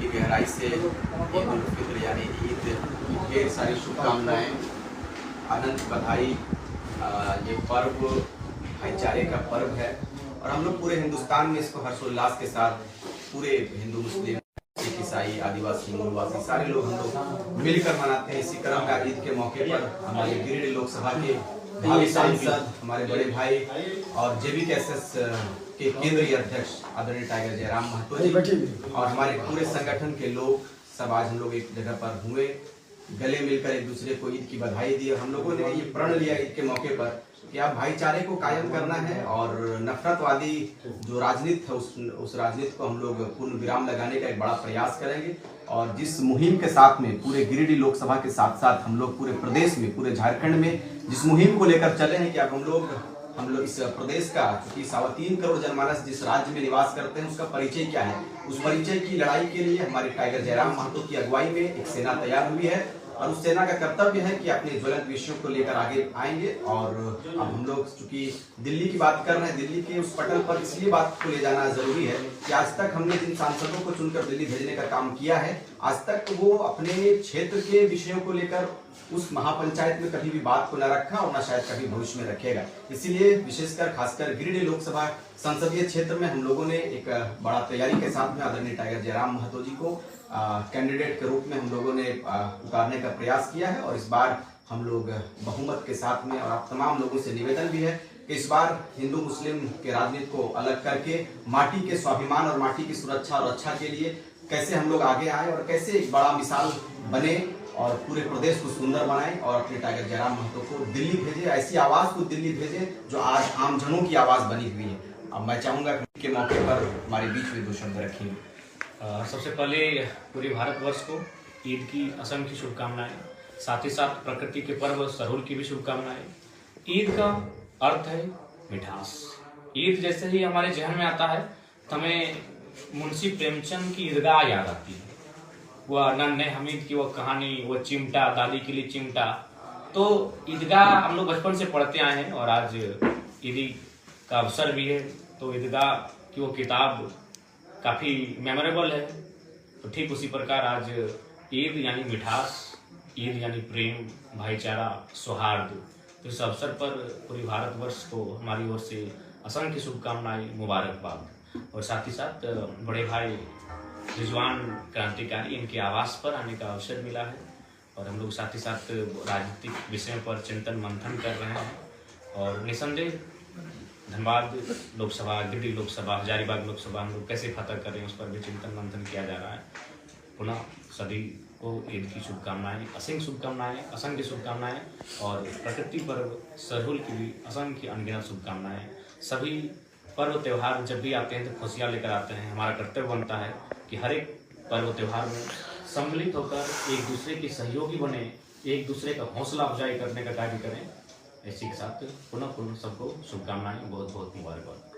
पूरी गहराई से ईद उल फित्र यानी ईद की ढेर सारी शुभकामनाएं, अनंत बधाई। ये पर्व भाईचारे का पर्व है और हम लोग पूरे हिंदुस्तान में इसको हर्षोल्लास के साथ पूरे हिंदू मुस्लिम सिख ईसाई आदिवासी मूलवासी सारे लोग हम लोग मिलकर मनाते हैं। इसी क्रम में ईद के मौके पर हमारे गिरिडीह लोकसभा के भावी सांसद हमारे बड़े भाई और जेबीकेएसएस के केंद्रीय अध्यक्ष आदरणीय टाइगर जयराम महतो जी और हमारे पूरे संगठन के लोग सब आज हम लोग एक जगह पर हुए, गले मिलकर एक दूसरे को ईद की बधाई दी। हम लोगों ने ये प्रण लिया ईद के मौके पर कि आप भाईचारे को कायम करना है और नफरतवादी जो राजनीति है उस राजनीति को हम लोग पूर्ण विराम लगाने का एक बड़ा प्रयास करेंगे। और जिस मुहिम के साथ में पूरे गिरिडीह लोकसभा के साथ साथ हम लोग पूरे प्रदेश में पूरे झारखंड में जिस मुहिम को लेकर चले हैं कि अब हम लोग इस प्रदेश का क्योंकि 3.25 करोड़ जनमानस जिस राज्य में निवास करते हैं उसका परिचय क्या है, उस परिचय की लड़ाई के लिए हमारे टाइगर जयराम महतो की अगुवाई में एक सेना तैयार हुई है और उस सेना का कर्तव्य है कि अपने ज्वलंत विषयों को लेकर आगे आएंगे। और अब हम लोग चूंकि दिल्ली की बात कर रहे हैं, दिल्ली के उस पटल पर इसलिए बात को ले जाना जरूरी है कि आज तक हमने जिन सांसदों को चुनकर दिल्ली भेजने का काम किया है, आज तक वो अपने क्षेत्र के विषयों को लेकर उस महापंचायत में कभी भी बात को न रखा और न शायद कभी भविष्य में रखेगा। इसीलिए विशेषकर खासकर गिरिडीह लोकसभा संसदीय क्षेत्र में हम लोगों ने एक बड़ा तैयारी के साथ में आदरणीय टाइगर जयराम महतो जी को कैंडिडेट के रूप में हम लोगों ने उतारने का प्रयास किया है। और इस बार हम लोग बहुमत के साथ में और आप तमाम लोगों से निवेदन भी है कि इस बार हिंदू मुस्लिम के राजनीति को अलग करके माटी के स्वाभिमान और माटी की सुरक्षा और रक्षा के लिए कैसे हम लोग आगे आए और कैसे एक बड़ा मिसाल बने और पूरे प्रदेश को सुंदर बनाए और अपने टाइगर जयराम महतो को दिल्ली भेजे, ऐसी आवाज को दिल्ली भेजे जो आज आमजनों की आवाज बनी हुई है। अब मैं चाहूंगा कि मौके पर हमारे बीच में 2 शब्द रखेंगे। सबसे पहले पूरे भारतवर्ष को ईद की असंख्य शुभकामनाएं, साथ ही साथ प्रकृति के पर्व सरहुल की भी शुभकामनाएं। ईद का अर्थ है मिठास। ईद जैसे ही हमारे जहन में आता है तो हमें मुंशी प्रेमचंद की ईदगाह याद आती है। वह नन्हे हमीद की वो कहानी, वो चिमटा, दादी के लिए चिमटा। तो ईदगाह हम लोग बचपन से पढ़ते आए हैं और आज ईदी का अवसर भी है तो ईदगाह की वो किताब काफ़ी मेमोरेबल है। तो ठीक उसी प्रकार आज ईद यानी मिठास, ईद यानी प्रेम, भाईचारा, सौहार्द। तो इस अवसर पर पूरे भारतवर्ष को हमारी ओर से असंख्य शुभकामनाएं, मुबारकबाद। और साथ ही साथ बड़े भाई रिजवान क्रांतिकारी इनके आवास पर आने का अवसर मिला है और हम लोग साथ ही साथ राजनीतिक विषयों पर चिंतन मंथन कर रहे हैं। और निसंदेह धनबाद लोकसभा, गिरिडीह लोकसभा, हजारीबाग लोकसभा हम लोग कैसे फतह करें उस पर भी चिंतन मंथन किया जा रहा है। पुनः सभी को ईद की शुभकामनाएं, असंख्य शुभकामनाएं, असंख्य शुभकामनाएं और प्रकृति पर्व सरहुल की भी असंख्य अनगिनत शुभकामनाएं। सभी पर्व त्यौहार जब भी आते हैं तो खुशियाँ लेकर आते हैं। हमारा कर्तव्य बनता है कि हर एक पर्व त्यौहार में सम्मिलित होकर एक दूसरे के सहयोगी बने, एक दूसरे का हौसला अफजाई करने का कार्य करें। इसी के साथ पुनः सबको शुभकामनाएं, बहुत बहुत मुबारकबाद।